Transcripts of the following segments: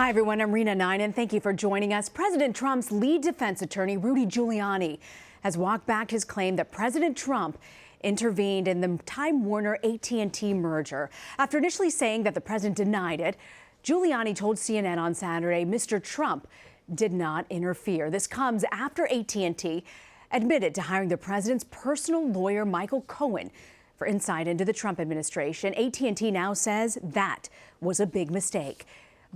Hi, everyone. I'm Rena Nine, and thank you for joining us. President Trump's lead defense attorney, Rudy Giuliani, has walked back his claim that President Trump intervened in the Time Warner AT&T merger. After initially saying that the president denied it, Giuliani told CNN on Saturday Mr. Trump did not interfere. This comes after AT&T admitted to hiring the president's personal lawyer, Michael Cohen, for insight into the Trump administration. AT&T now says that was a big mistake.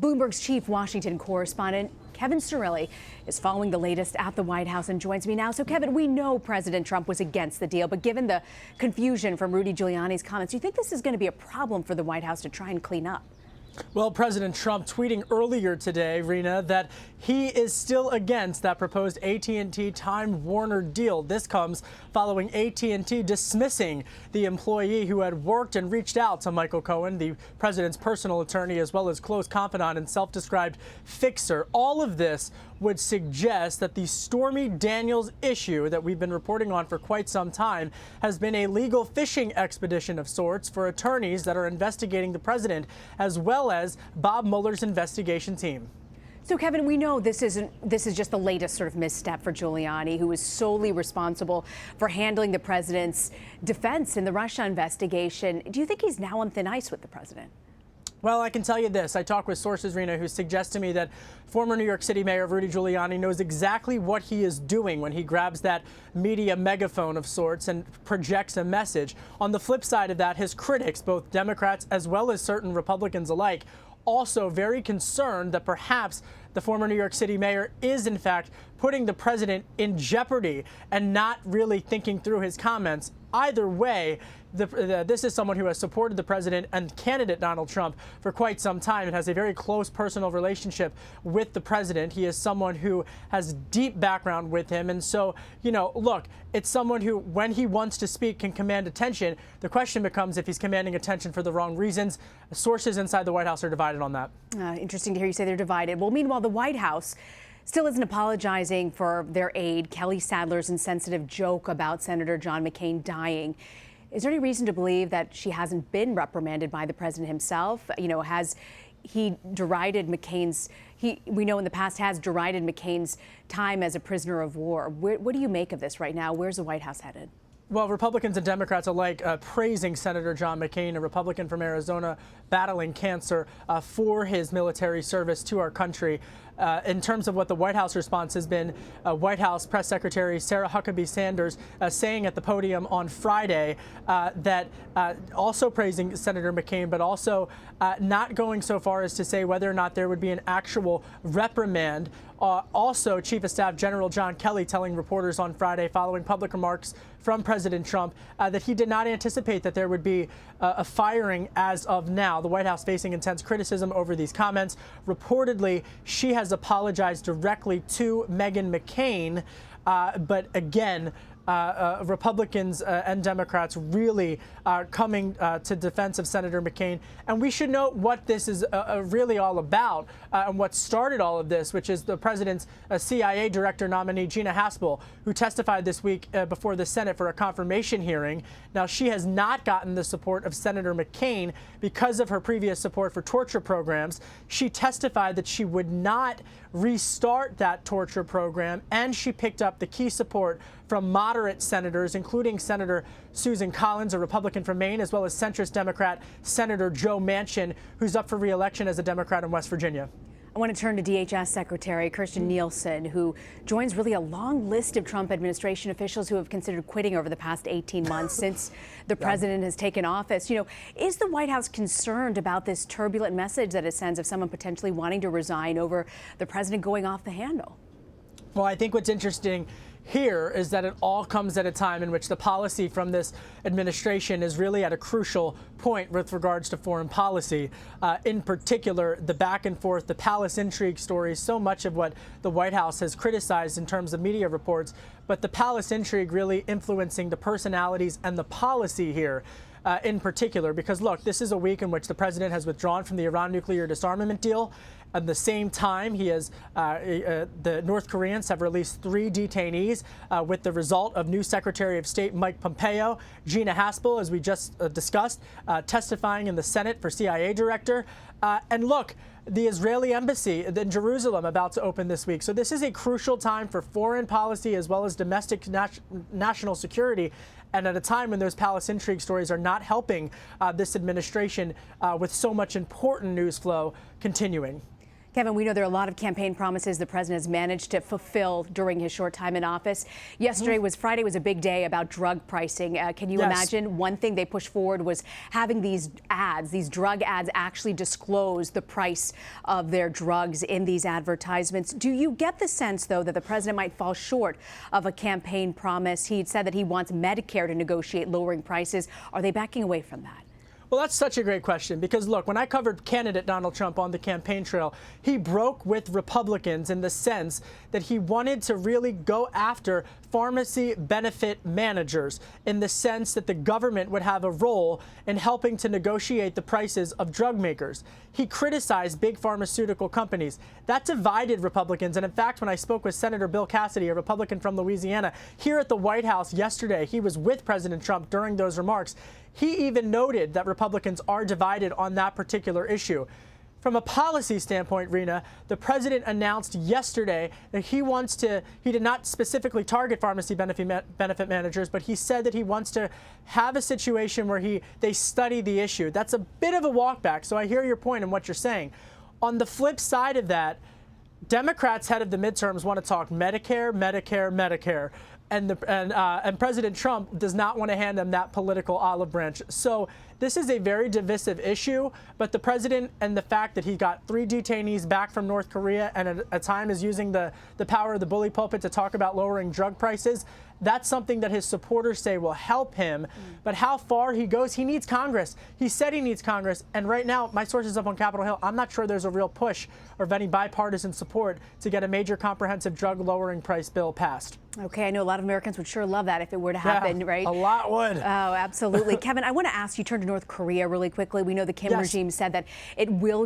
Bloomberg's chief Washington correspondent, Kevin Cirilli, is following the latest at the White House and joins me now. So, Kevin, we know President Trump was against the deal, but given the confusion from Rudy Giuliani's comments, do you think this is going to be a problem for the White House to try and clean up? Well, President Trump tweeting earlier today, Rena, that he is still against that proposed AT&T Time Warner deal. This comes following AT&T dismissing the employee who had worked and reached out to Michael Cohen, the president's personal attorney, as well as close confidant and self-described fixer. All of this would suggest that the Stormy Daniels issue that we've been reporting on for quite some time has been a legal fishing expedition of sorts for attorneys that are investigating the president, as well as Bob Mueller's investigation team. So, Kevin, we know this is just the latest sort of misstep for Giuliani, who is solely responsible for handling the president's defense in the Russia investigation. Do you think he's now on thin ice with the president? Well, I can tell you this. I talk with sources, Rena, who suggest to me that former New York City Mayor Rudy Giuliani knows exactly what he is doing when he grabs that media megaphone of sorts and projects a message. On the flip side of that, his critics, both Democrats as well as certain Republicans alike, also very concerned that perhaps the former New York City mayor is, in fact, putting the president in jeopardy and not really thinking through his comments. Either way, this is someone who has supported the president and candidate Donald Trump for quite some time and has a very close personal relationship with the president. He is someone who has deep background with him. And so, you know, look, it's someone who, when he wants to speak, can command attention. The question becomes if he's commanding attention for the wrong reasons. Sources inside the White House are divided on that. Interesting to hear you say they're divided. Well, meanwhile, the White House still isn't apologizing for their aide, Kelly Sadler's insensitive joke about Senator John McCain dying. Is there any reason to believe that she hasn't been reprimanded by the president himself? You know, has he derided McCain's, we know in the past has derided McCain's time as a prisoner of war. What do you make of this right now? Where's the White House headed? Well, Republicans and Democrats alike praising Senator John McCain, a Republican from Arizona battling cancer, for his military service to our country. In terms of what the White House response has been, White House Press Secretary Sarah Huckabee Sanders saying at the podium on Friday that also praising Senator McCain, but also not going so far as to say whether or not there would be an actual reprimand. Also, Chief of Staff General John Kelly telling reporters on Friday, following public remarks from President Trump, that he did not anticipate that there would be a firing as of now. The White House facing intense criticism over these comments. Reportedly, she has apologized directly to Meghan McCain, but again, Republicans and Democrats really coming to defense of Senator McCain. And we should note what this is really all about and what started all of this, which is the president's CIA director nominee, Gina Haspel, who testified this week before the Senate for a confirmation hearing. Now, she has not gotten the support of Senator McCain because of her previous support for torture programs. She testified that she would not restart that torture program, and she picked up the key support from moderate senators, including Senator Susan Collins, a Republican from Maine, as well as centrist Democrat Senator Joe Manchin, who's up for re-election as a Democrat in West Virginia. I want to turn to DHS Secretary Kristjen Nielsen, who joins really a long list of Trump administration officials who have considered quitting over the past 18 months since the president has taken office. You know, is the White House concerned about this turbulent message that it sends of someone potentially wanting to resign over the president going off the handle? Well, I think what's interesting here is that it all comes at a time in which the policy from this administration is really at a crucial point with regards to foreign policy. In particular, the back and forth, the palace intrigue stories, so much of what the White House has criticized in terms of media reports, but the palace intrigue really influencing the personalities and the policy here. In particular, because look, this is a week in which the president has withdrawn from the Iran nuclear disarmament deal, At the same time, the North Koreans have released 3 detainees with the result of new Secretary of State Mike Pompeo, Gina Haspel, as we just discussed, testifying in the Senate for CIA director. And look, the Israeli embassy in Jerusalem about to open this week. So this is a crucial time for foreign policy as well as domestic national security. And at a time when those palace intrigue stories are not helping this administration with so much important news flow continuing. Kevin, we know there are a lot of campaign promises the president has managed to fulfill during his short time in office. Friday was a big day about drug pricing. Can you imagine? One thing they pushed forward was having these drug ads actually disclose the price of their drugs in these advertisements. Do you get the sense, though, that the president might fall short of a campaign promise? He said that he wants Medicare to negotiate lowering prices. Are they backing away from that? Well, that's such a great question because, look, when I covered candidate Donald Trump on the campaign trail, he broke with Republicans in the sense that he wanted to really go after pharmacy benefit managers in the sense that the government would have a role in helping to negotiate the prices of drug makers. He criticized big pharmaceutical companies. That divided Republicans. And in fact, when I spoke with Senator Bill Cassidy, a Republican from Louisiana, here at the White House yesterday, he was with President Trump during those remarks. He even noted that Republicans are divided on that particular issue. From a policy standpoint, Rena, the president announced yesterday that he did not specifically target pharmacy benefit managers, but he said that he wants to have a situation where they study the issue. That's a bit of a walk back, so I hear your point in what you're saying. On the flip side of that, Democrats head of the midterms want to talk Medicare, Medicare, Medicare. And President Trump does not want to hand them that political olive branch. So this is a very divisive issue, but the president and the fact that he got 3 detainees back from North Korea and at a time is using the power of the bully pulpit to talk about lowering drug prices, that's something that his supporters say will help him. But how far he goes, he needs Congress. He said he needs Congress. And right now, my sources up on Capitol Hill, I'm not sure there's a real push or of any bipartisan support to get a major comprehensive drug lowering price bill passed. Okay, I know a lot of Americans would sure love that if it were to happen, right? A lot would. Oh, absolutely. Kevin, I want to ask you, turn to North Korea really quickly. We know the Kim regime said that it will